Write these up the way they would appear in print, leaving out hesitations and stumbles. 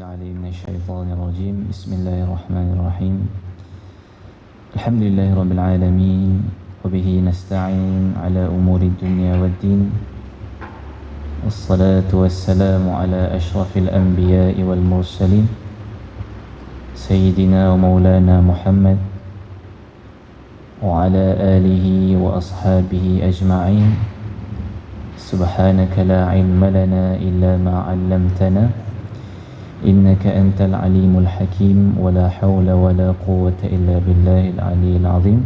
العليم من الشيطان الرجيم. بسم الله الرحمن الرحيم. الحمد لله رب العالمين، وبه نستعين على أمور الدنيا والدين، والصلاة والسلام على أشرف الأنبياء والمرسلين، سيدنا ومولانا محمد وعلى آله وأصحابه أجمعين. سبحانك لا علم لنا إلا ما علمتنا، إنك أنت العليم الحكيم، ولا حول ولا قوة إلا بالله العلي العظيم.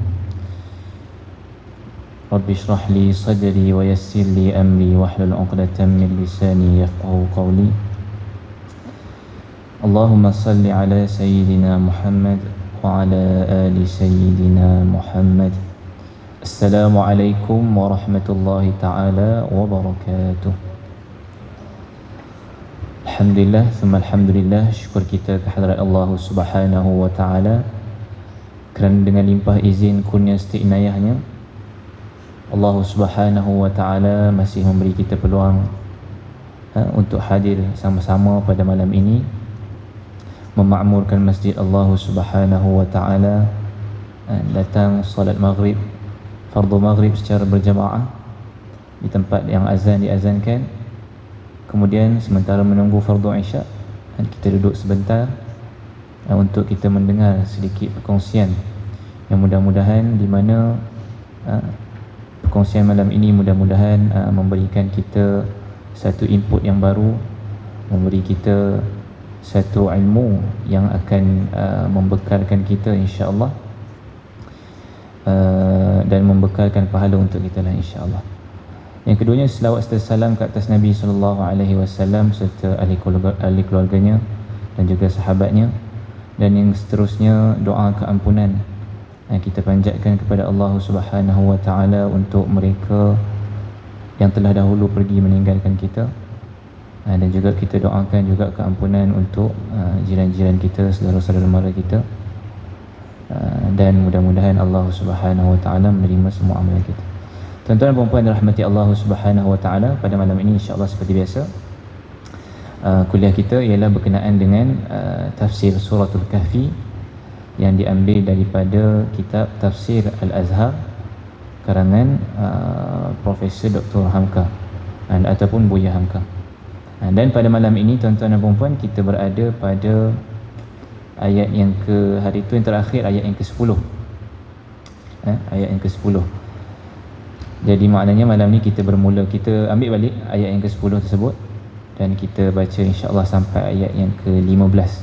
رب اشرح لي صدري ويسر لي أمري واحلل عقدة من لساني يفقهوا قولي. اللهم صل على سيدنا محمد وعلى آل سيدنا محمد. السلام عليكم ورحمة الله تعالى وبركاته. Alhamdulillah, thumma alhamdulillah, syukur kita kehadrat Allah Subhanahu wa ta'ala kerana dengan limpah izin kurnia setiap inayahnya Allah Subhanahu wa ta'ala masih memberi kita peluang untuk hadir sama-sama pada malam ini memakmurkan masjid Allah Subhanahu wa ta'ala, datang solat maghrib, fardu maghrib secara berjamaah di tempat yang azan diazankan. Kemudian sementara menunggu fardu isyak, kita duduk sebentar untuk kita mendengar sedikit perkongsian yang mudah-mudahan di mana perkongsian malam ini mudah-mudahan memberikan kita satu input yang baru, memberi kita satu ilmu yang akan membekalkan kita insya-Allah, dan membekalkan pahala untuk kita lah insya-Allah. Yang keduanya, selawat serta salam ke atas Nabi SAW serta ahli keluarganya dan juga sahabatnya. Dan yang seterusnya, doa keampunan yang kita panjatkan kepada Allah Subhanahu wa ta'ala untuk mereka yang telah dahulu pergi meninggalkan kita, dan juga kita doakan juga keampunan untuk jiran-jiran kita, saudara-saudara mara kita, dan mudah-mudahan Allah Subhanahu wa ta'ala menerima semua amalan kita. Tuan-tuan dan puan-puan dirahmati Allah Subhanahu wa ta'ala, pada malam ini insya-Allah seperti biasa kuliah kita ialah berkenaan dengan tafsir suratul kahfi yang diambil daripada kitab Tafsir Al-Azhar karangan Profesor Dr. Hamka ataupun Buya Hamka. Dan pada malam ini tuan-tuan dan puan-puan, kita berada pada ayat yang ke hari itu yang terakhir, ayat yang ke-10. Ayat yang ke-10. Jadi maknanya malam ni kita bermula, kita ambil balik ayat yang ke-10 tersebut dan kita baca insya-Allah sampai ayat yang ke-15.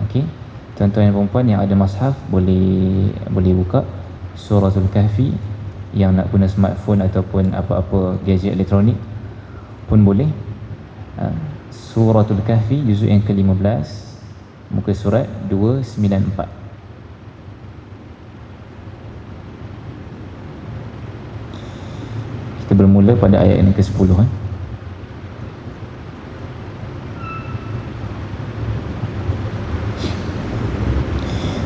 Okey. Tuan-tuan dan puan-puan yang ada mushaf boleh buka suratul kahfi. Yang nak guna smartphone ataupun apa-apa gadget elektronik pun boleh. Suratul kahfi juzuk yang ke-15, muka surat 294. Kita bermula pada ayat yang ke-10.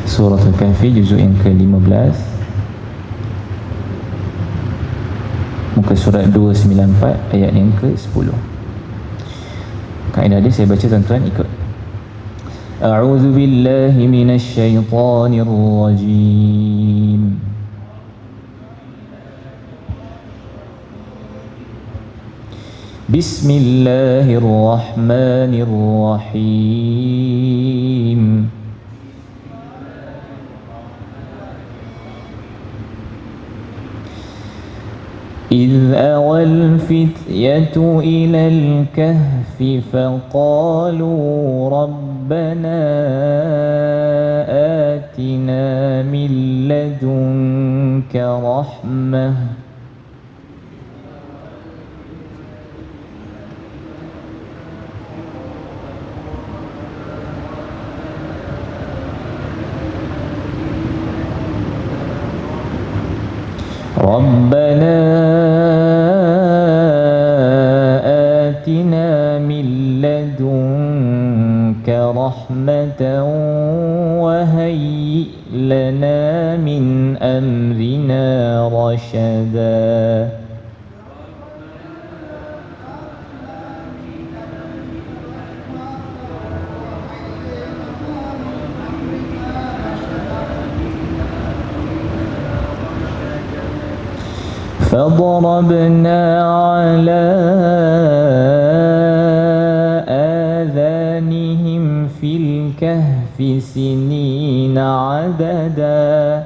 Surah Al-Kahfi juzuk yang ke-15, muka surat 294, ayat yang ke-10. Kaedah dia saya baca, tuan-tuan ikut. A'udzu billahi minasy syaithanir rajim. Bismillahirrahmanirrahim. إذ أوى الفتية إلى الكهف فقالوا ربنا آتنا من لدنك رحمة ربنا آتنا من لدنك رحمة وهيئ لنا من أمرنا رشدا. فضربنا على آذانهم في الكهف سنين عددا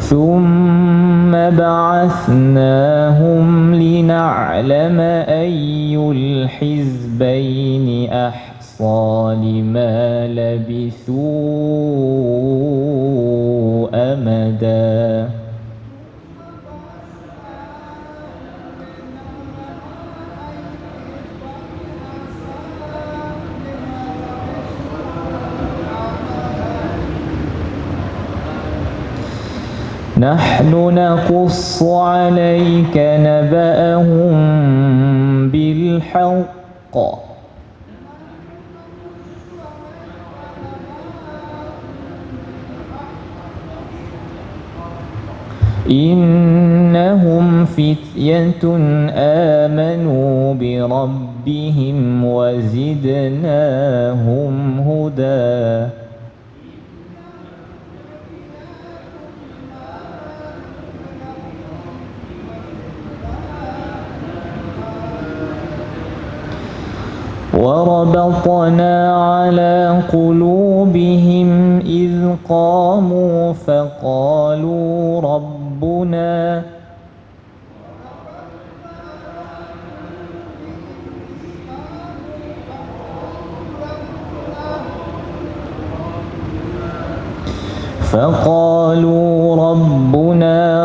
ثم بعثناهم لنعلم أي الحزبين أحصى لما لبثوا أمدا نحن نقص عليك نبأهم بالحق إنهم فتية آمنوا بربهم وزدناهم هدى وربطنا على قلوبهم إذ قاموا فقالوا ربنا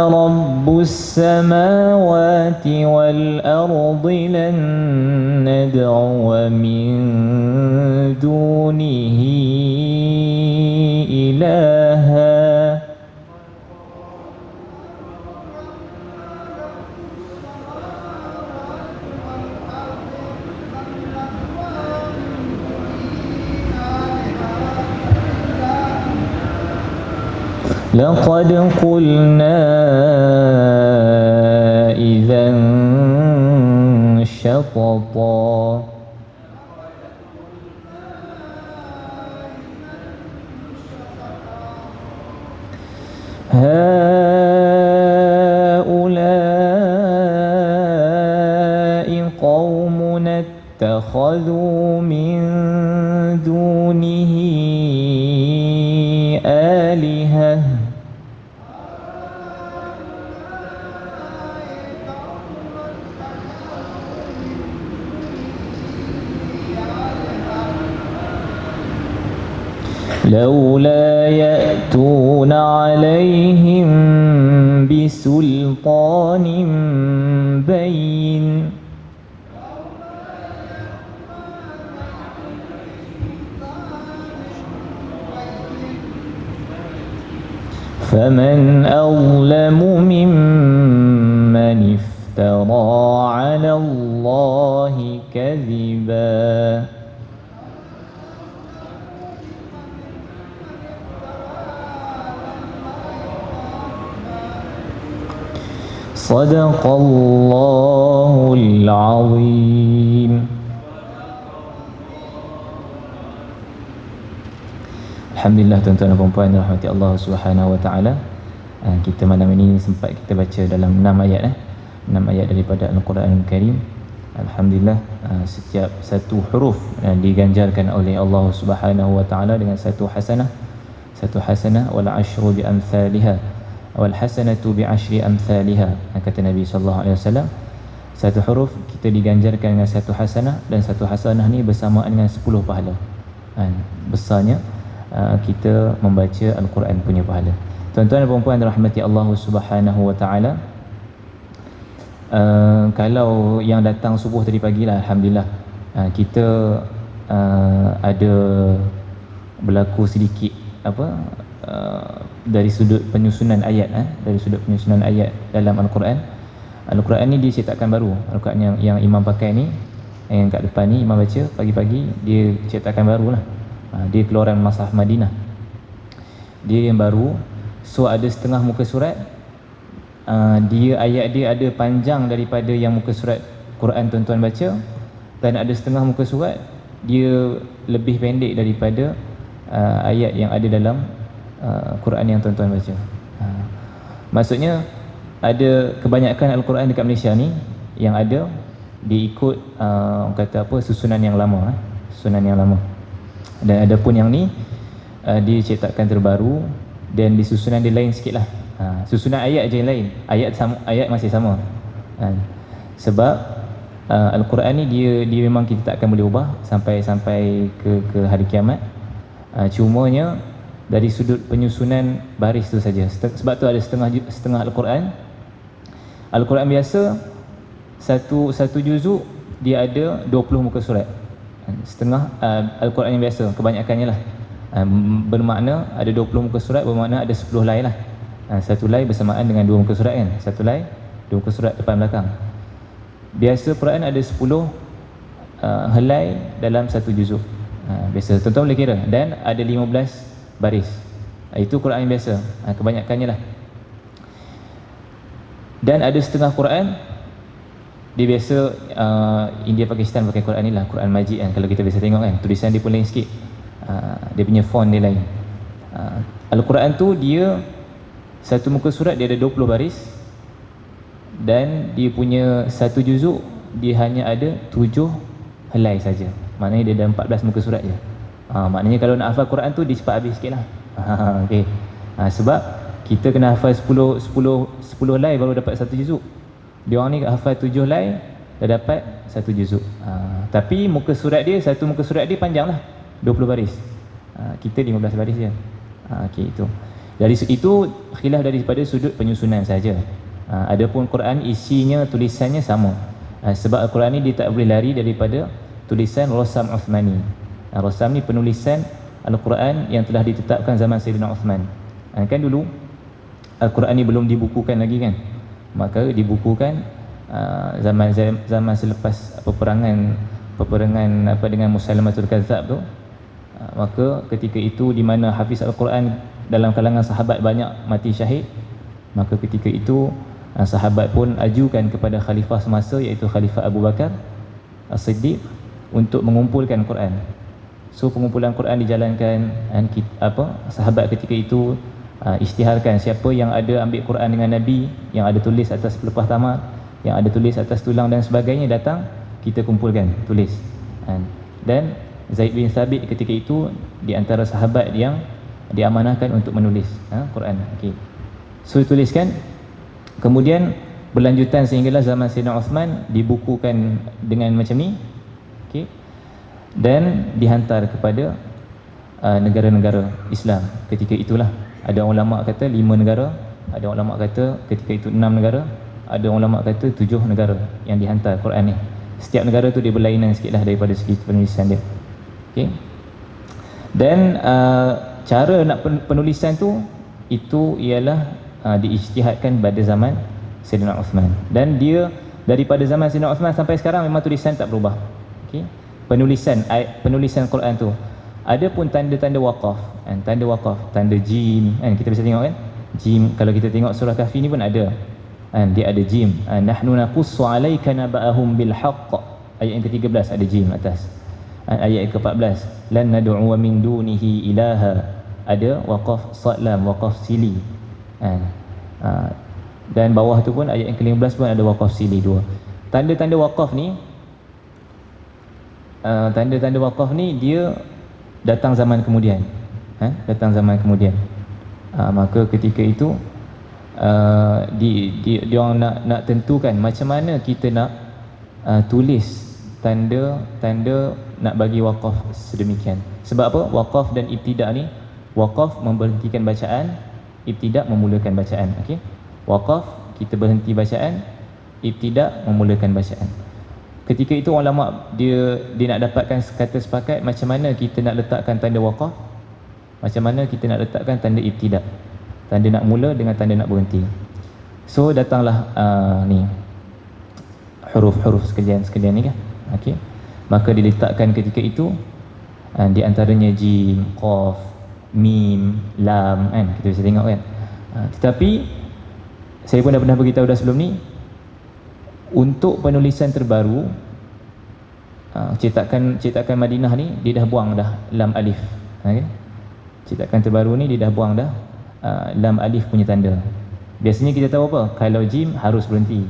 رب السماوات والأرض لن ندعو من دونه إلها لقد قلنا إذا شططا هؤلاء قومنا اتخذوا من دونه آلهة لولا يأتون عليهم بسلطان بين فمن أظلم ممن افترى على الله كذبا صدق الله العظيم. Alhamdulillah tuan-tuan dan puan-puan rahmati Allah Subhanahu wa taala. Kita malam ini sempat kita baca dalam 6 ayat 6 ayat daripada Al-Quranul Karim. Alhamdulillah setiap satu huruf diganjarkan oleh Allah Subhanahu wa taala dengan satu hasanah wal ashru bi amsalha wal hasanatu bi ashri amsalha. Kata Nabi sallallahu alaihi wasallam, satu huruf kita diganjarkan dengan satu hasanah, dan satu hasanah ni bersamaan dengan 10 pahala. Besarnya kita membaca Al-Quran punya pahala. Tuan-tuan dan puan-puan rahmati Allah Subhanahu wa taala, kalau yang datang subuh tadi pagi lah, alhamdulillah kita ada berlaku sedikit dari sudut penyusunan ayat dalam Al-Quran. Al-Quran ni dia cetakan baru. Al-Quran yang imam pakai ni, yang kat depan ni imam baca pagi-pagi, dia cetakan barulah. Dia keluaran Mashaf Madinah, dia yang baru. So ada setengah muka surat, dia ayat dia ada panjang daripada yang muka surat Quran tuan-tuan baca, dan ada setengah muka surat dia lebih pendek daripada ayat yang ada dalam Quran yang tuan-tuan baca. Maksudnya ada kebanyakan Al-Quran dekat Malaysia ni yang ada diikut orang kata apa, susunan yang lama, susunan yang lama. Dan ada pun yang ni dia cetakan terbaru dan di susunan dia lain sikit lah. Susunan ayat je yang lain, ayat masih sama. Sebab Al-Quran ni dia memang kita tak akan boleh ubah sampai ke hari kiamat. Cumanya dari sudut penyusunan baris tu saja. Sebab tu ada setengah Al-Quran biasa satu juzuk dia ada 20 muka surat. Setengah Al-Quran yang biasa kebanyakannya lah, bermakna ada 20 muka surat, bermakna ada 10 lai lah. Satu lai bersamaan dengan 2 muka surat kan, satu lai 2 muka surat depan belakang. Biasa Quran ada 10 helai dalam satu juzuk. Biasa tuan-tuan boleh kira, dan ada 15 baris. Itu Quran yang biasa, kebanyakannya lah. Dan ada setengah Quran dia biasa India Pakistan pakai Quran ni lah, Quran Majid kan, kalau kita biasa tengok kan, tulisan dia pun lain sikit, dia punya font dia lain. Al-Quran tu dia satu muka surat dia ada 20 baris, dan dia punya satu juzuk dia hanya ada 7 helai saja. Maknanya dia ada 14 muka surat je. Maknanya kalau nak hafal Quran tu dia cepat habis sikit lah. Okay. Sebab kita kena hafal 10 helai baru dapat satu juzuk. Dia orang ni hafal 7 helai dah dapat satu juzuk. Tapi muka surat dia, satu muka surat dia panjang lah, 20 baris. Kita 15 baris je. Okay, itu. Dari itu khilaf daripada sudut penyusunan saja. Adapun Quran isinya, tulisannya sama. Sebab Al-Quran ni dia tak boleh lari daripada tulisan Rasam Uthmani. Rasam ni penulisan Al-Quran yang telah ditetapkan zaman Sayyidina Uthman. Kan dulu Al-Quran ni belum dibukukan lagi kan, maka dibukukan zaman selepas peperangan apa dengan Musailamatul Kadzab tu. Maka ketika itu di mana hafiz Al-Quran dalam kalangan sahabat banyak mati syahid, maka ketika itu sahabat pun ajukan kepada khalifah semasa, iaitu Khalifah Abu Bakar As-Siddiq, untuk mengumpulkan Quran. So pengumpulan Quran dijalankan, sahabat ketika itu isytiharkan siapa yang ada ambil Quran dengan Nabi, yang ada tulis atas pelepah tamat, yang ada tulis atas tulang dan sebagainya, datang kita kumpulkan, tulis. Dan Zaid bin Thabit ketika itu di antara sahabat yang diamanahkan untuk menulis Quran. Okay. So tuliskan, kemudian berlanjutan sehinggalah zaman Sayyidina Uthman dibukukan dengan macam ni. Okay. Dan dihantar kepada negara-negara Islam ketika itulah. Ada ulama kata 5 negara, ada ulama kata ketika itu 6 negara, ada ulama kata 7 negara yang dihantar Quran ni. Setiap negara tu dia berlainan sikitlah daripada segi penulisan dia. Okay. Dan cara nak penulisan tu itu ialah diijtihadkan pada zaman Sayyidina Uthman. Dan dia daripada zaman Sayyidina Uthman sampai sekarang memang tulisan tak berubah. Okay. Penulisan Quran tu ada pun tanda-tanda waqaf, tanda waqaf, tanda jim kan, kita bisa tengok kan, jim. Kalau kita tengok surah Kahfi ni pun ada dia ada jim, nahnu naqussu alaika naba'ahum bil haqq, ayat yang ke-13 ada jim atas. Ayat yang ke-14 lan nad'u min dunihi ilaha, ada waqaf salam, waqaf sili. Dan bawah tu pun ayat yang ke-15 pun ada waqaf sili 2. Tanda-tanda waqaf ni, tanda-tanda waqaf ni dia datang zaman kemudian. Datang zaman kemudian. Maka ketika itu dia orang nak tentukan macam mana kita nak tulis tanda nak bagi waqaf sedemikian. Sebab apa? Waqaf dan ibtida' ni, waqaf memberhentikan bacaan, ibtida' memulakan bacaan. Okey. Waqaf kita berhenti bacaan, ibtida' memulakan bacaan. Ketika itu ulama dia nak dapatkan kata sepakat macam mana kita nak letakkan tanda waqaf, macam mana kita nak letakkan tanda ibtida', tanda nak mula dengan tanda nak berhenti. So datanglah ni huruf-huruf sekalian ni kan. Okey. Maka diletakkan ketika itu di antaranya jim, qaf, mim, lam kan, kita bisa tengok kan. Tetapi saya pun dah pernah beritahu dah sebelum ni, untuk penulisan terbaru cetakan Madinah ni dia dah buang dah lam alif. Okay? Cetakan terbaru ni dia dah buang dah lam alif punya tanda. Biasanya kita tahu apa? Kalau jim harus berhenti,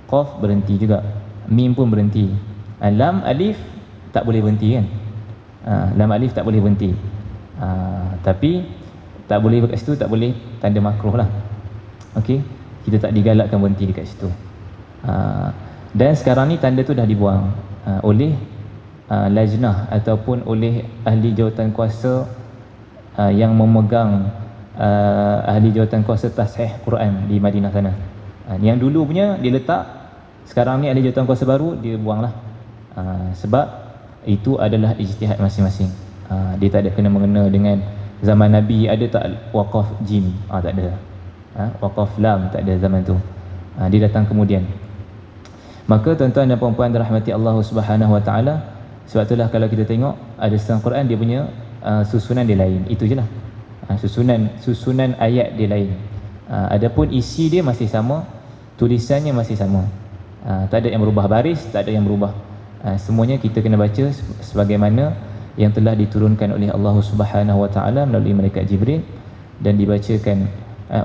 qaf berhenti juga, mim pun berhenti. Lam alif tak boleh berhenti kan? Lam alif tak boleh berhenti. Tapi tak boleh dekat situ, tak boleh tanda makruh lah. Okey, kita tak digalakkan berhenti dekat situ. Dan sekarang ni tanda tu dah dibuang oleh lajnah ataupun oleh ahli jawatan kuasa yang memegang ahli jawatan kuasa tashih Quran di Madinah sana. Yang dulu punya dia letak, sekarang ni ahli jawatan kuasa baru dia buanglah. Sebab itu adalah ijtihad masing-masing. Dia tak ada kena-mengena dengan zaman Nabi ada tak waqaf jim, tak ada. Waqaf lam tak ada zaman tu. Dia datang kemudian. Maka tuan-tuan dan puan-puan dirahmati Allah Subhanahu Wa Taala, sebab itulah kalau kita tengok ada setengah Quran dia punya susunan dia lain, itu je lah. Susunan ayat dia lain. Adapun isi dia masih sama, tulisannya masih sama. Tak ada yang berubah baris, tak ada yang berubah. Semuanya kita kena baca sebagaimana yang telah diturunkan oleh Allah Subhanahu Wa Taala melalui malaikat Jibril dan dibacakan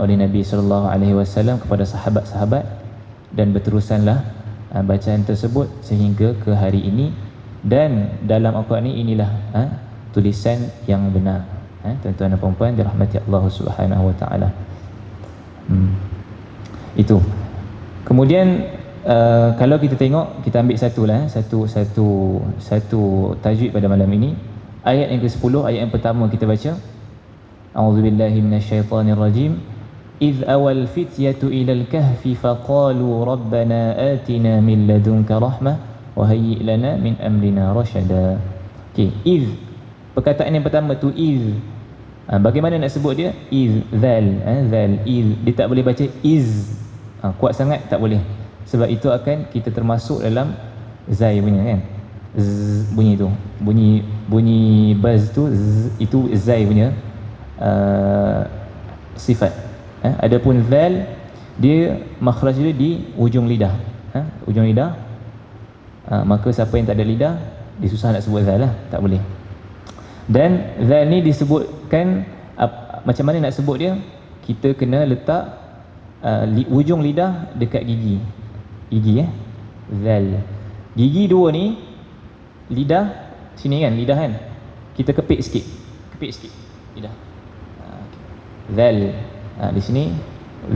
oleh Nabi sallallahu alaihi wasallam kepada sahabat-sahabat, dan berterusanlah bacaan tersebut sehingga ke hari ini. Dan dalam Al-Quran inilah tulisan yang benar. Tuan-tuan dan puan-puan dirahmati Allah Subhanahu Wa Taala. Itu. Kemudian kalau kita tengok, kita ambil satu tajwid pada malam ini. Ayat yang ke-10, ayat yang pertama kita baca. A'udzubillahi minasyaitonirrajim. إذ أوى الفتية إلى الكهف فقالوا ربنا آتنا من لدنك رحمة وهيئ لنا من أمرنا رشدا. Okay, إذ, perkataan yang pertama tu إذ. Bagaimana nak sebut dia? إذ, zal, إذ. Dia tak boleh baca IZ. Kuat sangat tak boleh. Sebab itu akan kita termasuk dalam zai punya kan. Z, bunyi tu. Bunyi baz tu, z, itu zai punya sifat. Adapun zal, dia makhraj dia di ujung lidah. Ujung lidah. Maka siapa yang tak ada lidah, dia susah nak sebut zal lah, tak boleh. Dan zal ni disebutkan macam mana nak sebut dia? Kita kena letak ujung lidah dekat gigi. Zal. Gigi dua ni, lidah sini kan, lidah kan. Kita kepit sikit lidah. Zal. Di sini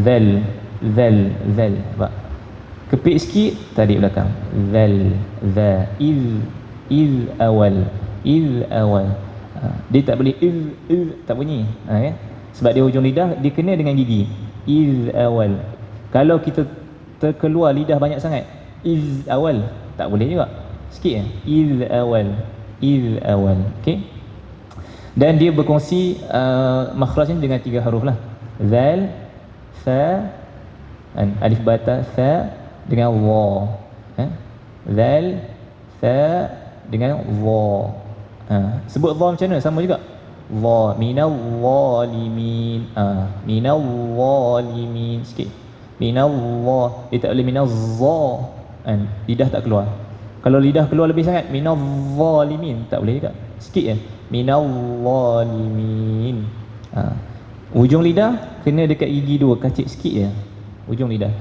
zal. Nampak? Kepit sikit, tarik belakang. Zal, za, iz awal. Dia tak boleh tak bunyi. Kan? Sebab dia ujung lidah dia kena dengan gigi. Iz awal. Kalau kita terkeluar lidah banyak sangat, iz awal, tak boleh juga. Sikit iz awal. Okey. Dan dia berkongsi makhrajnya dengan 3 huruf lah. Zal, fa, alif bata, fa dengan wa. Zal, fa dengan wa. Sebut wa macam mana? Sama juga. Wa, minal zalimin. Minal zalimin sikit. Minal wa. Dia tak boleh minal za. Lidah tak keluar. Kalau lidah keluar lebih sangat, minal zalimin, tak boleh juga. Sikit je. Minal zalimin. Ujung lidah kena dekat gigi dua, kacik sikit je ujung lidah.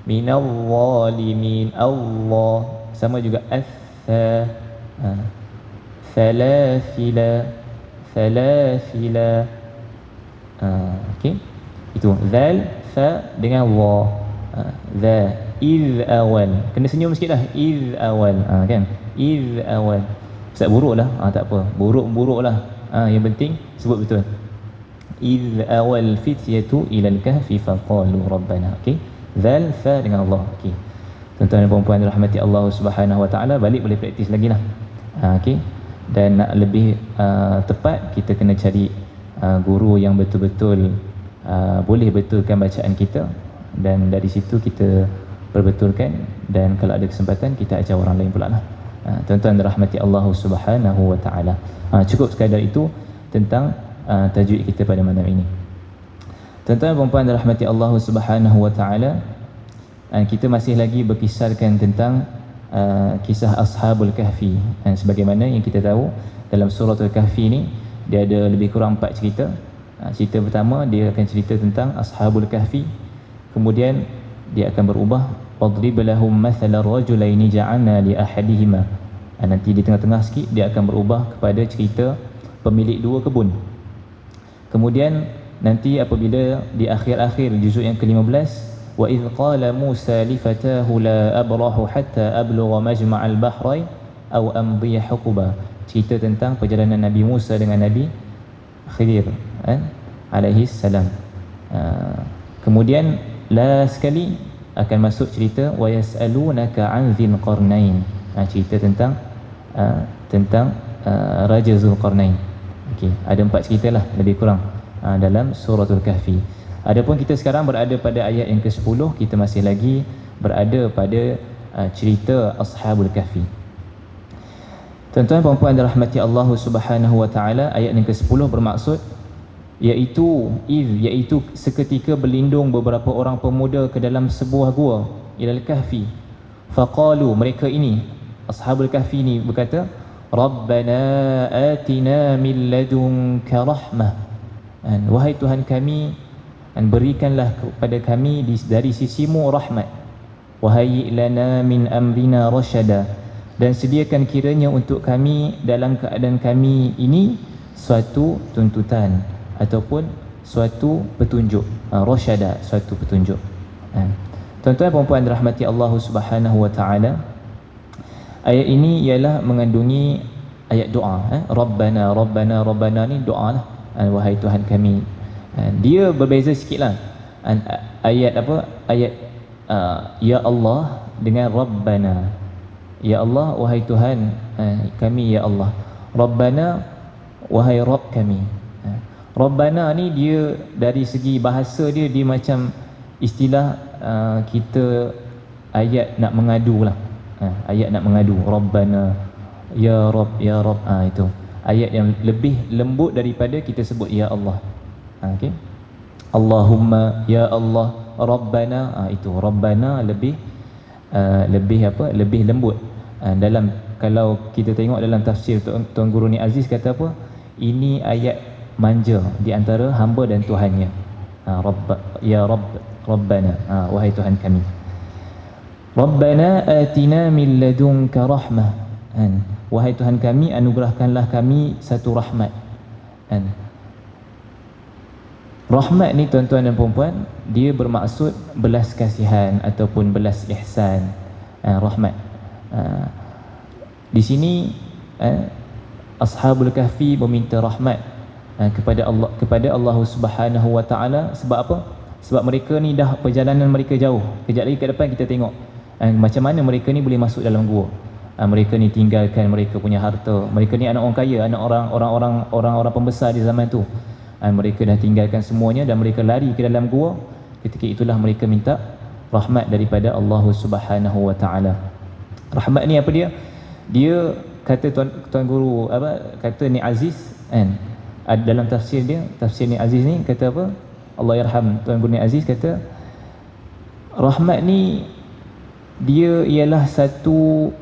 Minal zalimin. Allah, sama juga. As-sa, falafila. Okey, itu zal, fa dengan wa. Za, iz awal. Kena senyum sikit lah. Iz awal. Kan, iz awal. Ustaz buruk lah, tak apa, buruk lah. Yang penting sebut betul. إذ أوى الفتية إلى الكهف فقالوا ربنا. Okey, zal, fa dengan Allah. Okey, tuan-tuan dan puan-puan dirahmati Allah Subhanahu Wa Taala, balik boleh praktis lagi lah. Okey, dan nak lebih tepat, kita kena cari guru yang betul-betul boleh betulkan bacaan kita, dan dari situ kita perbetulkan, dan kalau ada kesempatan kita ajar orang lain pula lah. Tuan-tuan dirahmati Allah Subhanahu Wa Taala. Cukup sekadar itu tentang tajwid kita pada malam ini. Tuan-tuan dan puan-puan dirahmati Allah Subhanahu Wa Taala, kita masih lagi berkisarkan tentang kisah Ashabul Kahfi. Dan sebagaimana yang kita tahu dalam surah Al-Kahfi ni dia ada lebih kurang 4 cerita. Cerita pertama dia akan cerita tentang Ashabul Kahfi, kemudian dia akan berubah, wadrib lahum mathala rajulaini ja'alna li ahadihima. Nanti di tengah-tengah sikit dia akan berubah kepada cerita pemilik 2 kebun. Kemudian nanti apabila di akhir-akhir juzuk yang ke-15, wa idh qala Musa li fatahu la abrahu hatta ablugha majma'al bahrain aw amdiya huquba. Cerita tentang perjalanan Nabi Musa dengan Nabi Khidir alaihi salam. Kemudian last sekali akan masuk cerita wa yas'alunaka 'an dzil qarnain. Cerita tentang Raja Zulqarnain. Okey, ada 4 ceritalah lebih kurang dalam suratul Kahfi. Adapun kita sekarang berada pada ayat yang ke-10, kita masih lagi berada pada cerita Ashabul Kahfi. Tuan-tuan dan puan dirahmati Allah Subhanahu wa taala, ayat yang ke-10 bermaksud iaitu seketika berlindung beberapa orang pemuda ke dalam sebuah gua, ilal kahfi. Faqalu, mereka ini Ashabul Kahfi ni berkata, Rabbana atina min ladunka rahmah. Wahai Tuhan kami, berikanlah kepada kami dari sisimu rahmat. Wahai lana min amrina rasyada, dan sediakan kiranya untuk kami dalam keadaan kami ini suatu tuntutan ataupun suatu petunjuk. Rasyada, suatu petunjuk. Tuan-tuan dan puan dirahmati Allah Subhanahu wa taala, ayat ini ialah mengandungi ayat doa. Rabbana Rabbana Rabbana ni doa lah. Wahai Tuhan kami. Dia berbeza sikitlah ayat ya Allah dengan Rabbana. Ya Allah, wahai Tuhan kami, ya Allah. Rabbana, wahai Rabb kami. Rabbana ni dia dari segi bahasa dia macam istilah kita ayat nak mengadu lah. Ayat nak mengadu, Rabbana, ya Rabb, ya Rabb. Itu ayat yang lebih lembut daripada kita sebut ya Allah. Okay? Allahumma, ya Allah, Rabbana. Itu Rabbana lebih lembut. Dalam, kalau kita tengok dalam tafsir Tuan Guru Ni Aziz kata apa? Ini ayat manja di antara hamba dan Tuhannya. Ya Rabb, Rabbana, wahai Tuhan kami. Rabbana atina min ladunka rahmah. Wahai Tuhan kami, anugerahkanlah kami satu rahmat. Rahmat ni tuan-tuan dan puan-puan, dia bermaksud belas kasihan ataupun belas ihsan. Rahmat. Di sini Ashabul Kahfi meminta rahmat kepada Allah Subhanahu wa taala. Sebab apa? Sebab mereka ni dah perjalanan mereka jauh. Kejap lagi ke depan kita tengok macam mana mereka ni boleh masuk dalam gua. Mereka ni tinggalkan mereka punya harta. Mereka ni anak orang kaya, anak orang pembesar di zaman tu. Mereka dah tinggalkan semuanya dan mereka lari ke dalam gua. Ketika itulah mereka minta rahmat daripada Allah Subhanahu wa taala. Rahmat ni apa dia? Dia kata tuan guru kata Ni Aziz dalam tafsir dia, tafsir Ni Aziz ni kata apa? Allah yarham Tuan Guru Ni Aziz kata rahmat ni dia ialah satu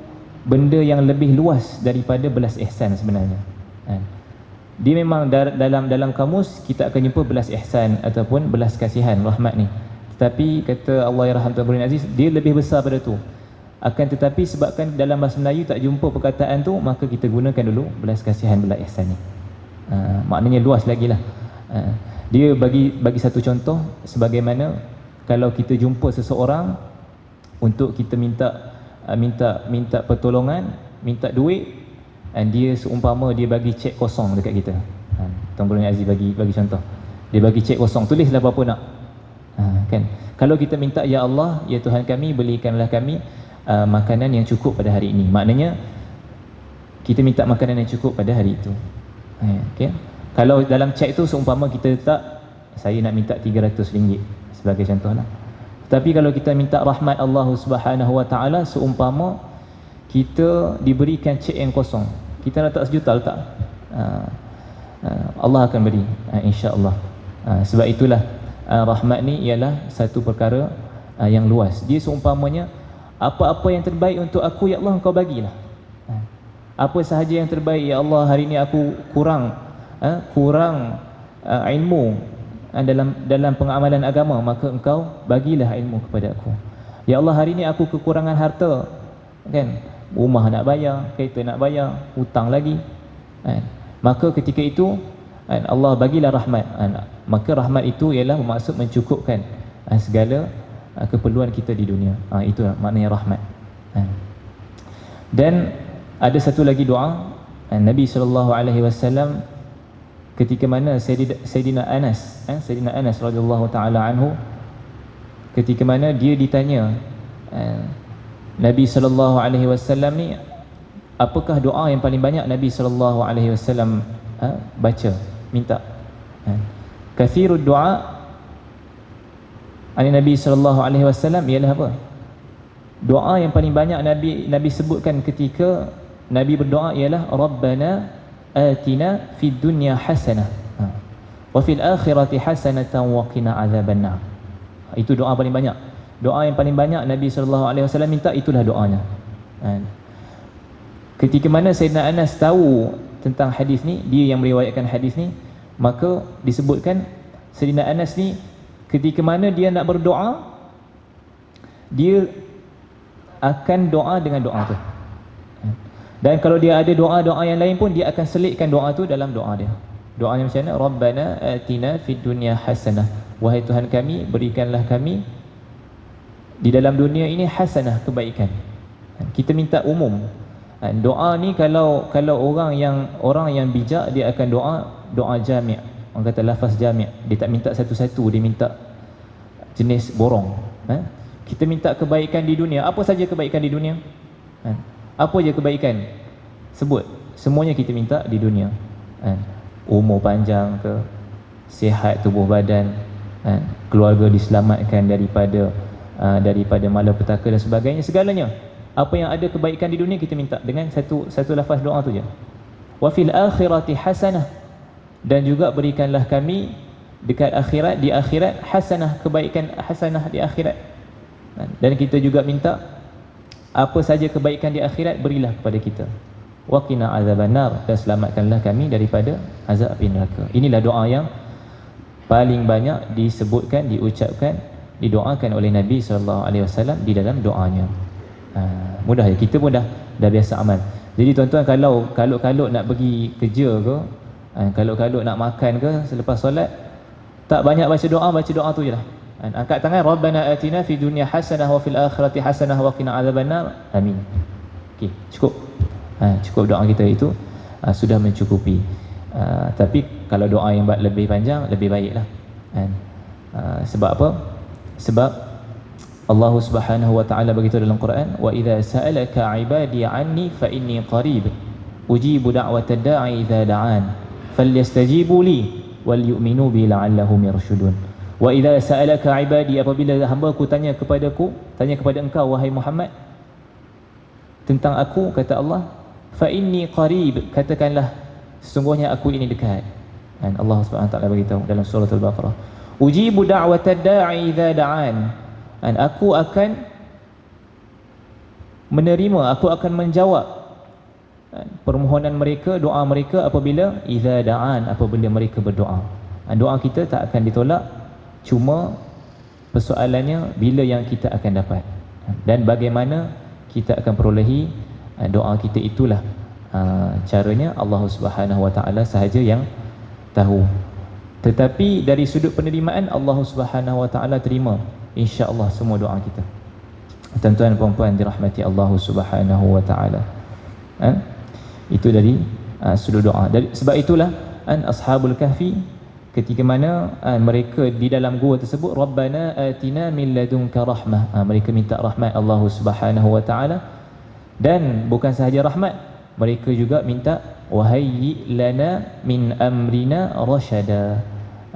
benda yang lebih luas daripada belas ihsan sebenarnya. Dia memang dalam kamus kita akan jumpa belas ihsan ataupun belas kasihan, rahmat ni. Tetapi kata Allah yarham Tuan Guru Ni Aziz, dia lebih besar pada tu. Akan tetapi sebabkan dalam bahasa Melayu tak jumpa perkataan tu, maka kita gunakan dulu belas kasihan, belas ihsan ni. Maknanya luas lagi lah. Dia bagi satu contoh, sebagaimana kalau kita jumpa seseorang untuk kita minta pertolongan, minta duit, dan dia seumpama dia bagi cek kosong dekat kita. Tuan Guru Ni Aziz bagi contoh. Dia bagi cek kosong, tulislah berapa nak. Kan? Kalau kita minta, ya Allah, ya Tuhan kami, belikanlah kami makanan yang cukup pada hari ini. Maknanya kita minta makanan yang cukup pada hari itu. Okay? Kalau dalam cek tu seumpama kita letak, saya nak minta RM300 sebagai contohlah. Tapi kalau kita minta rahmat Allah Subhanahu wa taala, seumpama kita diberikan cek yang kosong, kita letak RM1 letak, Allah akan beri, insya-Allah. Sebab itulah rahmat ni ialah satu perkara yang luas. Dia seumpamanya apa-apa yang terbaik untuk aku ya Allah Engkau bagilah. Apa sahaja yang terbaik ya Allah, hari ini aku kurang ilmu dalam pengamalan agama, maka Engkau bagilah ilmu kepada aku. Ya Allah, hari ini aku kekurangan harta, kan, rumah nak bayar, kereta nak bayar, hutang lagi, kan? Maka ketika itu Allah bagilah rahmat. Maka rahmat itu ialah bermaksud mencukupkan segala keperluan kita di dunia. Itu maknanya rahmat. Dan ada satu lagi doa Nabi SAW ketika mana Sayyidina Anas radhiyallahu taala anhu, ketika mana dia ditanya Nabi SAW ni, apakah doa yang paling banyak Nabi SAW baca, minta. Kathirud doa Nabi SAW ialah apa? Doa yang paling banyak Nabi sebutkan ketika Nabi berdoa ialah Rabbana atina fid dunya hasanah wa fil akhirati hasanatan wa qina azabannar. Itu doa paling banyak. Doa yang paling banyak Nabi SAW minta, itulah doanya. Ketika mana Sayyidina Anas tahu tentang hadis ni, dia yang meriwayatkan hadis ni, maka disebutkan Sayyidina Anas ni ketika mana dia nak berdoa, dia akan doa dengan doa tu. Dan kalau dia ada doa-doa yang lain pun, dia akan selitkan doa tu dalam doa dia. Doanya macam mana? Rabbana atina fid dunya hasanah. Wahai Tuhan kami, berikanlah kami di dalam dunia ini hasanah, kebaikan. Kita minta umum. Doa ni kalau orang yang bijak, dia akan doa jami'. Orang kata lafaz jami'. Dia tak minta satu-satu, dia minta jenis borong. Kita minta kebaikan di dunia. Apa saja kebaikan di dunia? Apa je kebaikan? Sebut. Semuanya kita minta di dunia. Umur panjang ke, sihat tubuh badan, keluarga diselamatkan daripada malapetaka dan sebagainya, segalanya. Apa yang ada kebaikan di dunia kita minta dengan satu lafaz doa tu je. Wa fil akhirati hasanah, dan juga berikanlah kami dekat akhirat, di akhirat hasanah, kebaikan hasanah di akhirat. Dan kita juga minta apa saja kebaikan di akhirat, berilah kepada kita. Wa qina azabannar, dan selamatkanlah kami daripada azab api neraka. Inilah doa yang paling banyak disebutkan, diucapkan, didoakan oleh Nabi SAW di dalam doanya. Mudah ya, kita pun dah biasa amal. Jadi tuan-tuan, kalau nak pergi kerja ke, kalau nak makan ke, selepas solat tak banyak baca doa tu je lah. Angkat tangan, Rabbana atina fid dunya hasanah wa fil akhirati hasanah wa qina azabannar. Amin. Okey, cukup. Cukup doa kita itu sudah mencukupi. Tapi kalau doa yang lebih panjang, lebih baiklah. Sebab apa? Sebab Allah Subhanahu wa taala beritahu dalam Quran, wa idza sa'alaka 'ibadi 'anni fa inni qarib ujibu da'watad da'i idza da'an falyastajibu li wal yu'minu bi la'allahum yarshudun. Wa idza sa'alaka 'ibadi, apabila hamba-Ku tanya kepada engkau wahai Muhammad tentang aku, kata Allah, fa inni qarib, katakanlah sesungguhnya aku ini dekat. Dan Allah Subhanahu wa taala beritahu dalam surah Al-Baqarah, ujibu da'watad da'i idza da'an, dan aku akan menerima, aku akan menjawab permohonan mereka, doa mereka apabila idza da'an, apabila mereka berdoa. Doa kita tak akan ditolak, cuma persoalannya bila yang kita akan dapat dan bagaimana kita akan perolehi doa kita. Itulah caranya Allah Subhanahu wa taala sahaja yang tahu. Tetapi dari sudut penerimaan, Allah Subhanahu wa taala terima insya-Allah semua doa kita. Tuan-tuan dan puan-puan dirahmati Allah Subhanahu wa taala. Itu dari sudut doa. Sebab itulah ashabul kahfi, ketika mana mereka di dalam gua tersebut, Rabbana atina min ladunka rahmah, mereka minta rahmat Allah Subhanahu wa taala. Dan bukan sahaja rahmat, mereka juga minta wahayyi lana min amrina rasyada,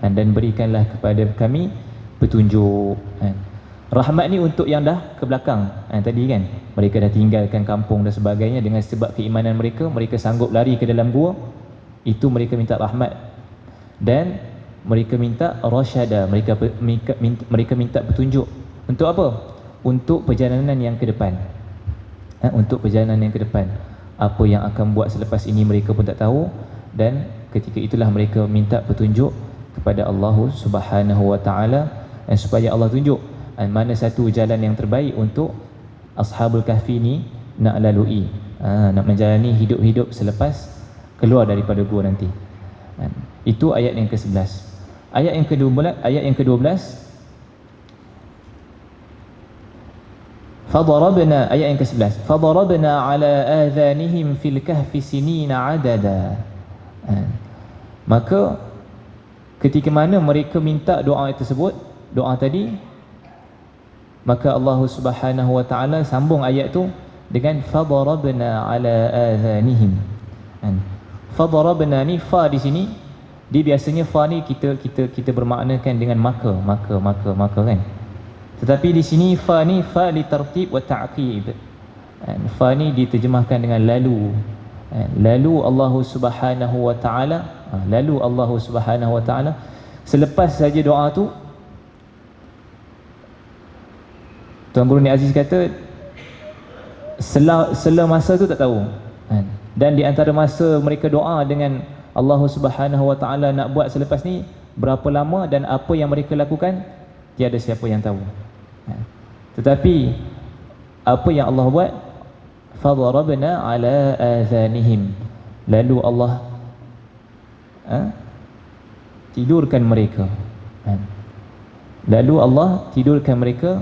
dan berikanlah kepada kami petunjuk. Rahmat ni untuk yang dah ke belakang. Tadi kan mereka dah tinggalkan kampung dan sebagainya, dengan sebab keimanan mereka, mereka sanggup lari ke dalam gua. Itu mereka minta rahmat. Dan mereka minta rasyada, mereka minta petunjuk. Untuk apa? untuk perjalanan yang ke depan. Untuk perjalanan yang ke depan, apa yang akan buat selepas ini mereka pun tak tahu, dan ketika itulah mereka minta petunjuk kepada Allah Subhanahu wa taala, dan supaya Allah tunjuk mana satu jalan yang terbaik untuk Ashabul Kahfi ni nak lalui, nak menjalani hidup-hidup selepas keluar daripada gua nanti. Itu ayat yang ke-11. Ayat yang ke-12, Fadarabna, ayat yang ke-11, Fadarabna ala adhanihim fil kahfi sinina adada. Maka ketika mana mereka minta doa tersebut, doa tadi, maka Allah Subhanahu wa taala sambung ayat tu dengan fadarabna ala adhanihim. Fadarabna ni, fa di sini, dia biasanya fa ni kita bermaknakan dengan maka kan. Tetapi di sini fa ni fa li tartib wa ta'qib. Fa ni diterjemahkan dengan lalu. Lalu Allah Subhanahu wa taala, lalu Allah Subhanahu wa taala selepas saja doa tu, Tuan Guru Ni Aziz kata sela masa tu tak tahu. Dan di antara masa mereka doa dengan Allah Subhanahu wa taala nak buat selepas ni berapa lama dan apa yang mereka lakukan, tiada siapa yang tahu. Tetapi apa yang Allah buat, fadarabna ala adhanihim, lalu Allah tidurkan mereka. Lalu Allah tidurkan mereka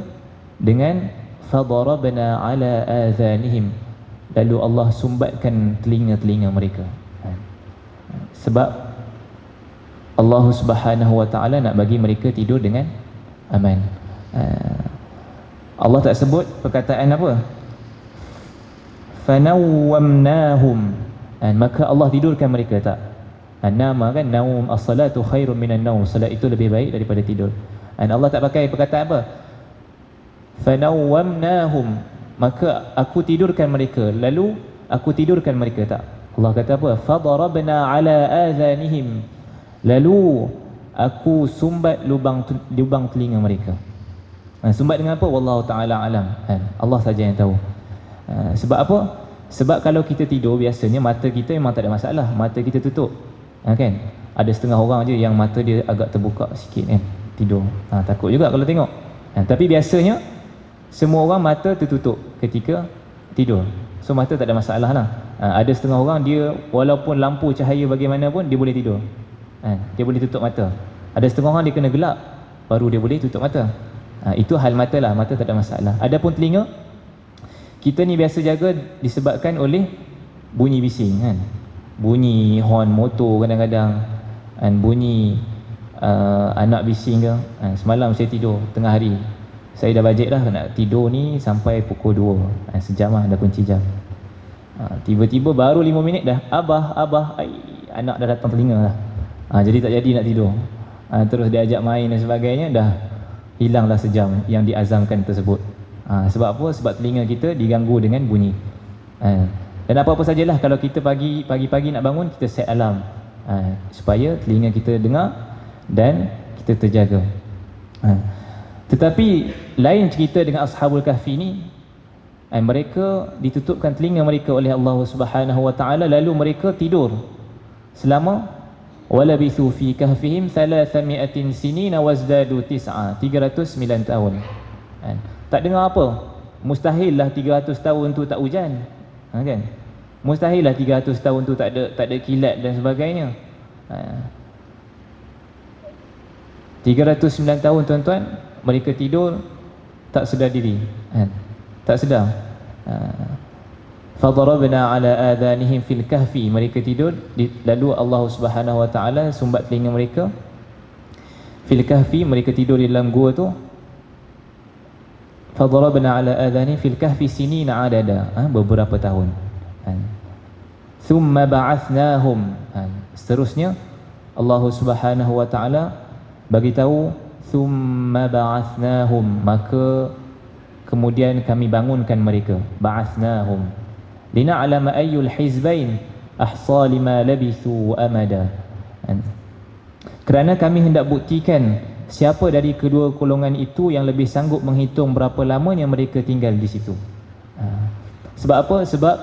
dengan fadarabna ala adhanihim, lalu Allah sumbatkan telinga-telinga mereka. Sebab Allah Subhanahu wa taala nak bagi mereka tidur dengan aman. Allah tak sebut perkataan apa, fanawwamnahum, maka Allah tidurkan mereka, tak. Nama kan, naum, as-salatu khairun minan naum, salat itu lebih baik daripada tidur. Allah tak pakai perkataan apa, fanawwamnahum, maka aku tidurkan mereka, lalu aku tidurkan mereka, tak. Allah kata apa, fadarabna ala adhanihim, lalu aku sumbat lubang telinga mereka. Sumbat dengan apa? Wallahu ta'ala alam. Allah saja yang tahu. Sebab apa? Sebab kalau kita tidur, biasanya mata kita memang tak ada masalah, mata kita tutup, kan? Ada setengah orang je yang mata dia agak terbuka sikit, kan, tidur. Takut juga kalau tengok. Tapi biasanya semua orang mata tertutup ketika tidur, so mata tak ada masalah lah. Ada setengah orang dia walaupun lampu cahaya bagaimanapun dia boleh tidur, dia boleh tutup mata. Ada setengah orang dia kena gelap baru dia boleh tutup mata. Itu hal mata lah, mata tak ada masalah. Adapun telinga, kita ni biasa jaga disebabkan oleh bunyi bising, kan, bunyi horn motor kadang-kadang, bunyi anak bising ke. Semalam saya tidur tengah hari, saya dah bajet dah nak tidur ni sampai pukul 2, sejam lah, dah kunci jam. Tiba-tiba baru 5 minit dah abah, anak dah datang telinga lah. Jadi tak jadi nak tidur. Terus dia ajak main dan sebagainya, dah hilanglah sejam yang diazamkan tersebut. Sebab apa? Sebab telinga kita diganggu dengan bunyi. Dan apa-apa sajalah, kalau kita pagi-pagi nak bangun, kita set alarm supaya telinga kita dengar dan kita terjaga. Tetapi lain cerita dengan Ashabul Kahfi ni. Mereka ditutupkan telinga mereka oleh Allah Subhanahu wa taala, lalu mereka tidur selama walabithu fi kahfihim 300 sinina wazdadu 9, 309 tahun. Tak dengar apa? Mustahil lah 300 tahun tu tak hujan, kan? Mustahil lah 300 tahun tu tak ada kilat dan sebagainya. 309 tahun tuan-tuan, mereka tidur tak sedar diri, tak sedar. Fadarabna ala adhanihim fil kahfi, mereka tidur, lalu Allah Subhanahu wa taala sumbat telinga mereka. Fil kahfi, mereka tidur di dalam gua tu. Fadarabna ala adhanihim fil kahfi sinina adada, beberapa tahun. Thumma ba'athnahum, seterusnya Allah Subhanahu wa taala bagi tahu, thumma ba'athnahum, maka kemudian kami bangunkan mereka. Ba'athnahum lina'lama ayyul hizbain ahsa lima labithu amada, kerana kami hendak buktikan siapa dari kedua golongan itu yang lebih sanggup menghitung berapa lamanya mereka tinggal di situ. Sebab apa? Sebab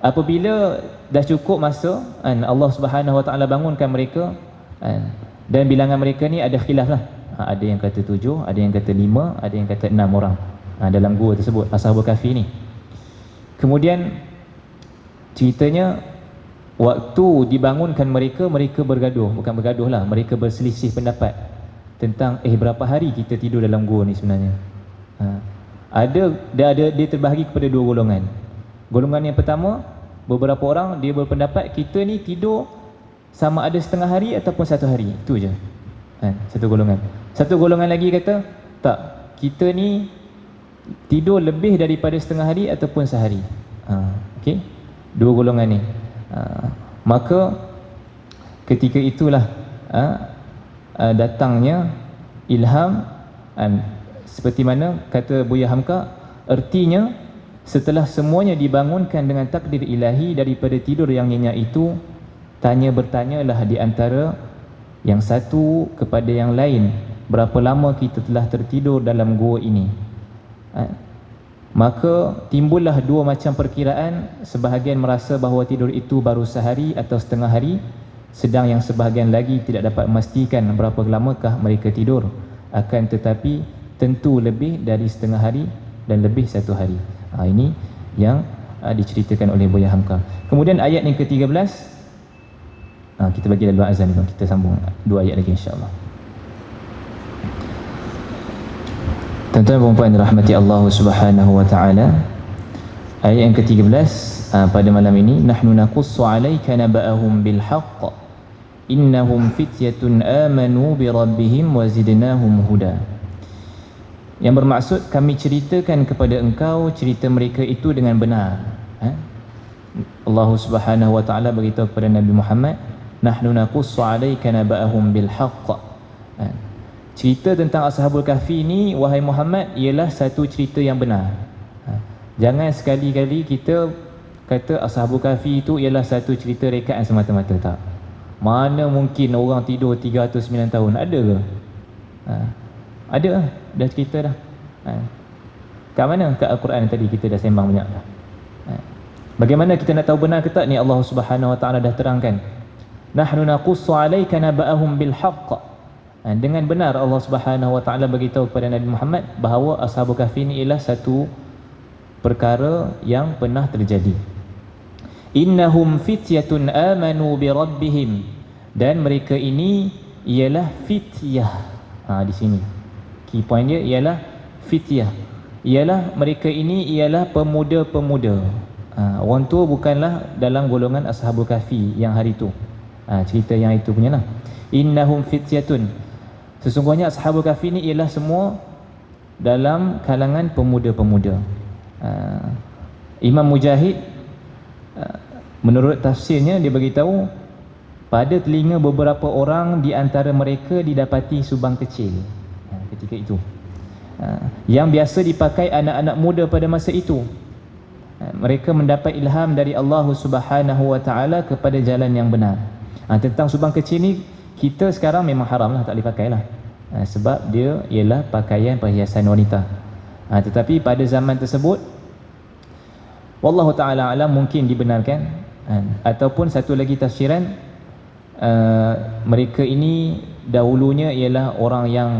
apabila dah cukup masa, Allah Subhanahu Wa Taala bangunkan mereka, dan bilangan mereka ni ada khilaf lah. Ada yang kata 7, ada yang kata 5, ada yang kata 6 orang dalam gua tersebut, Ashabul Kahfi ni. Kemudian ceritanya waktu dibangunkan mereka, mereka bergaduh, bukan bergaduh lah, mereka berselisih pendapat tentang berapa hari kita tidur dalam gua ni sebenarnya. Dia terbahagi kepada dua golongan. Golongan yang pertama, beberapa orang dia berpendapat kita ni tidur sama ada setengah hari ataupun satu hari, itu je. Satu golongan. Satu golongan lagi kata tak, kita ni tidur lebih daripada setengah hari ataupun sehari. Okey, dua golongan ni. Maka ketika itulah datangnya ilham, seperti mana kata Buya Hamka, ertinya setelah semuanya dibangunkan dengan takdir ilahi daripada tidur yang nyenyak itu, bertanyalah di antara yang satu kepada yang lain, berapa lama kita telah tertidur dalam gua ini. Maka timbullah dua macam perkiraan, sebahagian merasa bahawa tidur itu baru sehari atau setengah hari, sedang yang sebahagian lagi tidak dapat memastikan berapa lamakah mereka tidur, akan tetapi tentu lebih dari setengah hari dan lebih satu hari. Ini yang diceritakan oleh Buya Hamka. Kemudian ayat yang ke-13, kita bagi dalam azan ni, kita sambung dua ayat lagi insya-Allah. Tuan-tuan dan puan rahmati Allah Subhanahu wa taala, ayat yang ke-13 pada malam ini, nahnu naqussu 'alaika naba'ahum bil haqq innahum fityatun amanu bi rabbihim wa zidnahum huda. Yang bermaksud kami ceritakan kepada engkau cerita mereka itu dengan benar. Allah Subhanahu wa taala beritahu kepada Nabi Muhammad, nahnu naqussu 'alaika naba'ahum bil haqq. Cerita tentang Ashabul Kahfi ni, wahai Muhammad, ialah satu cerita yang benar. Jangan sekali-kali kita kata Ashabul Kahfi itu ialah satu cerita rekaan semata-mata. Tak. Mana mungkin orang tidur 309 tahun? Ada ke? Ada lah, dah cerita dah. Kat mana? Kat Al-Quran tadi kita dah sembang banyak dah. Bagaimana kita nak tahu benar ke tak? Ni Allah Subhanahu wa taala dah terangkan. Nahnu naqussu 'alaika naba'ahum bil haqq. Dengan benar Allah Subhanahu wa taala beritahu kepada Nabi Muhammad bahawa Ashabul Kahfi ini ialah satu perkara yang pernah terjadi. Innahum fityatun amanu bi rabbihim, dan mereka ini ialah fityah. Di sini key point dia ialah fityah, ialah mereka ini ialah pemuda-pemuda. Orang tua bukanlah dalam golongan Ashabul Kahfi yang hari itu. Cerita yang itu punya lah. Innahum fityatun, sesungguhnya Ashabul Kahfi ini ialah semua dalam kalangan pemuda-pemuda. Imam Mujahid menurut tafsirnya dia beritahu, pada telinga beberapa orang di antara mereka didapati subang kecil ketika itu, yang biasa dipakai anak-anak muda pada masa itu. Mereka mendapat ilham dari Allah Subhanahu wa taala kepada jalan yang benar. Tentang subang kecil ni, kita sekarang memang haram lah, tak boleh pakai lah, sebab dia ialah pakaian perhiasan wanita. Tetapi pada zaman tersebut, wallahu ta'ala alam, mungkin dibenarkan. Ataupun satu lagi tafsiran, mereka ini dahulunya ialah orang yang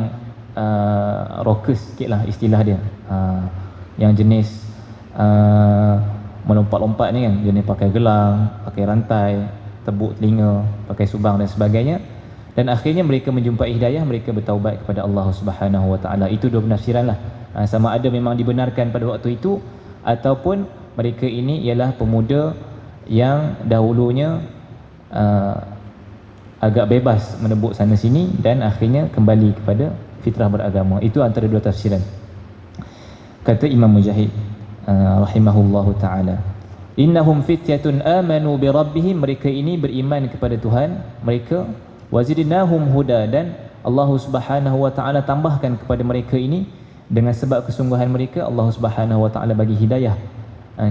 rockers sikit lah istilah dia, yang jenis melompat-lompat ni kan, jenis pakai gelang, pakai rantai, tebuk telinga, pakai subang dan sebagainya. Dan akhirnya mereka menjumpai hidayah, mereka bertaubat kepada Allah Subhanahu wa taala. Itu dua penafsiran lah. Sama ada memang dibenarkan pada waktu itu, ataupun mereka ini ialah pemuda yang dahulunya agak bebas menebuk sana sini dan akhirnya kembali kepada fitrah beragama. Itu antara dua tafsiran. Kata Imam Mujahid rahimahullahu taala, innahum fityatun amanu bi rabbihim, mereka ini beriman kepada Tuhan mereka, wazidnahum huda, dan Allah Subhanahu wa taala tambahkan kepada mereka ini dengan sebab kesungguhan mereka, Allah Subhanahu wa taala bagi hidayah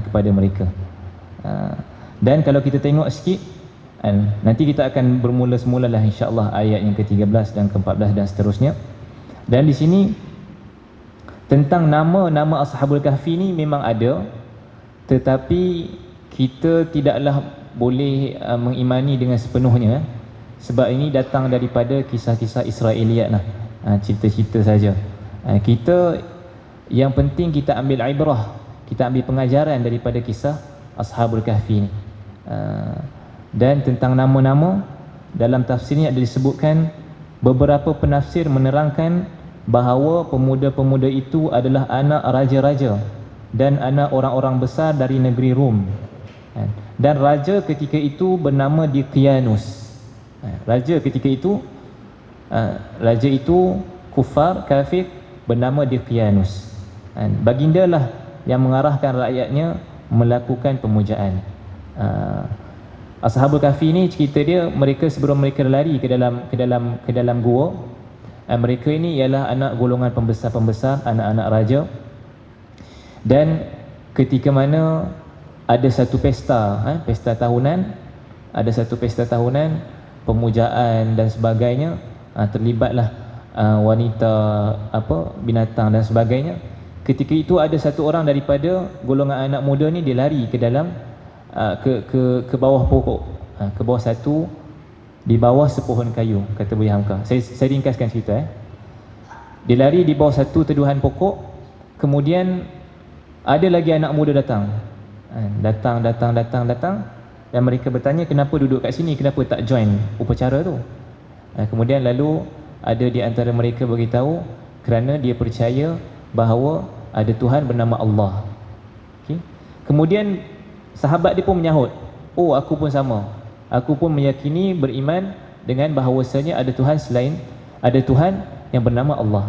kepada mereka. Dan kalau kita tengok sikit Dan nanti kita akan bermula semula lah insya-Allah ayat yang ke-13 dan ke-14 dan seterusnya. Dan di sini tentang nama-nama Ashabul Kahfi ni memang ada, tetapi kita tidaklah boleh mengimani dengan sepenuhnya, sebab ini datang daripada kisah-kisah Israiliyat lah, cerita-cerita saja. Kita yang penting kita ambil ibrah, kita ambil pengajaran daripada kisah Ashabul Kahfi ni. Dan tentang nama-nama dalam tafsir ni ada disebutkan, beberapa penafsir menerangkan bahawa pemuda-pemuda itu adalah anak raja-raja dan anak orang-orang besar dari negeri Rom. Dan raja ketika itu bernama Diqyanus. Raja ketika itu, raja itu kufar, kafir, bernama Diqyanus. Baginda lah yang mengarahkan rakyatnya melakukan pemujaan. Ashabul Kahfi ni cerita dia, mereka sebelum mereka lari ke dalam gua, mereka ini ialah anak golongan pembesar-pembesar, anak-anak raja. Dan ketika mana ada satu pesta, pesta tahunan, ada satu pesta tahunan, pemujaan dan sebagainya, terlibatlah wanita, binatang dan sebagainya. Ketika itu ada satu orang daripada golongan anak muda ni, dia lari ke dalam ke bawah pokok, ke bawah satu, di bawah sepohon kayu, kata Buya Hamka. Saya ringkaskan cerita. Dia lari di bawah satu teduhan pokok, kemudian ada lagi anak muda datang, dan mereka bertanya, kenapa duduk kat sini, kenapa tak join upacara tu? Kemudian lalu ada di antara mereka beritahu, kerana dia percaya bahawa ada Tuhan bernama Allah. Okay? Kemudian sahabat dia pun menyahut, oh aku pun sama, aku pun meyakini, beriman dengan bahawasanya ada Tuhan selain, ada Tuhan yang bernama Allah,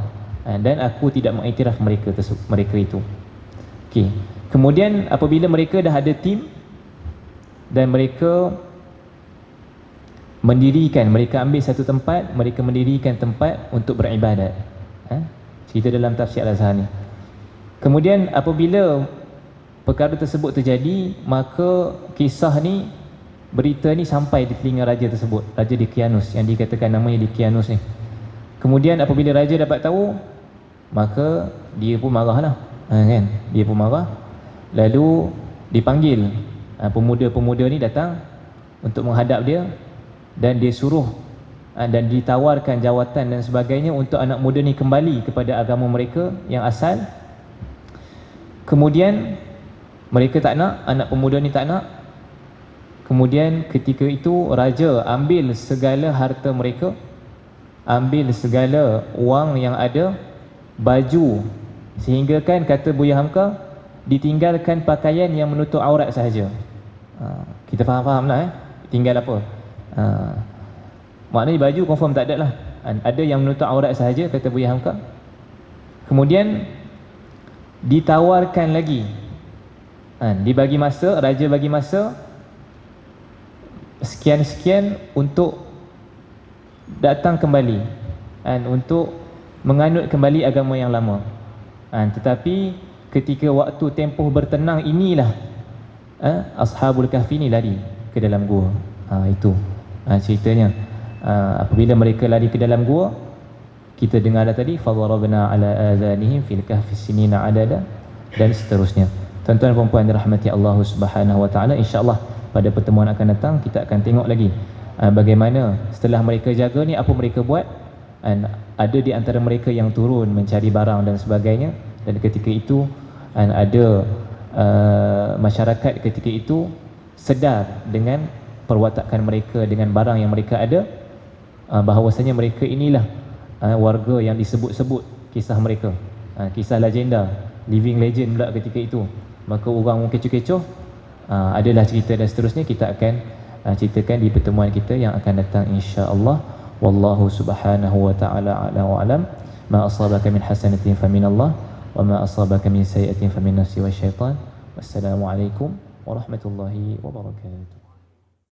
dan aku tidak mengiktiraf mereka itu. Okay. Kemudian apabila mereka dah ada tim dan mereka mereka ambil satu tempat, mereka mendirikan tempat untuk beribadat. Cerita dalam tafsir Al-Azhar ni. Kemudian apabila perkara tersebut terjadi, maka kisah ni, berita ni sampai di telinga raja tersebut, Raja Diqyanus, yang dikatakan namanya Diqyanus ni. Kemudian apabila raja dapat tahu, maka dia pun marahlah, kan? Dia pun marah. Lalu dipanggil pemuda-pemuda ni datang untuk menghadap dia, dan dia suruh dan ditawarkan jawatan dan sebagainya untuk anak muda ni kembali kepada agama mereka yang asal. Kemudian mereka tak nak, anak pemuda ni tak nak. Kemudian ketika itu raja ambil segala harta mereka, ambil segala wang yang ada, baju, sehingga kan kata Buya Hamka, ditinggalkan pakaian yang menutup aurat sahaja. Kita faham-faham lah, tinggal apa? Maknanya baju confirm tak ada lah, ada yang menutup aurat sahaja, kata Buya Hamka. Kemudian ditawarkan lagi, dibagi masa, raja bagi masa sekian-sekian untuk datang kembali, untuk menganut kembali agama yang lama. Tetapi ketika waktu tempoh bertenang inilah Ashabul Kahfi ni lari ke dalam gua. Itu ceritanya. Apabila mereka lari ke dalam gua, kita dengar dah tadi, fadarabna ala adhanihim fil kahfi sinina adada, dan seterusnya. Tuan-tuan dan puan-puan dirahmati Allah Subhanahu wa taala, insya-Allah pada pertemuan akan datang kita akan tengok lagi bagaimana setelah mereka jaga ni, apa mereka buat. Ada di antara mereka yang turun mencari barang dan sebagainya, dan ketika itu ada masyarakat ketika itu sedar dengan perwatakan mereka, dengan barang yang mereka ada, bahawasanya mereka inilah warga yang disebut-sebut kisah mereka, kisah legenda, living legend pula ketika itu. Maka orang kecoh-kecoh, adalah cerita dan seterusnya, kita akan ceritakan di pertemuan kita yang akan datang insya-Allah. Wallahu subhanahu wa ta'ala a'la wa alam. Ma asabaka min hasanatin faminallah, wa ma asabaka min sayyi'atin famin nafsi wasyaitan. Wassalamualaikum warahmatullahi wabarakatuh.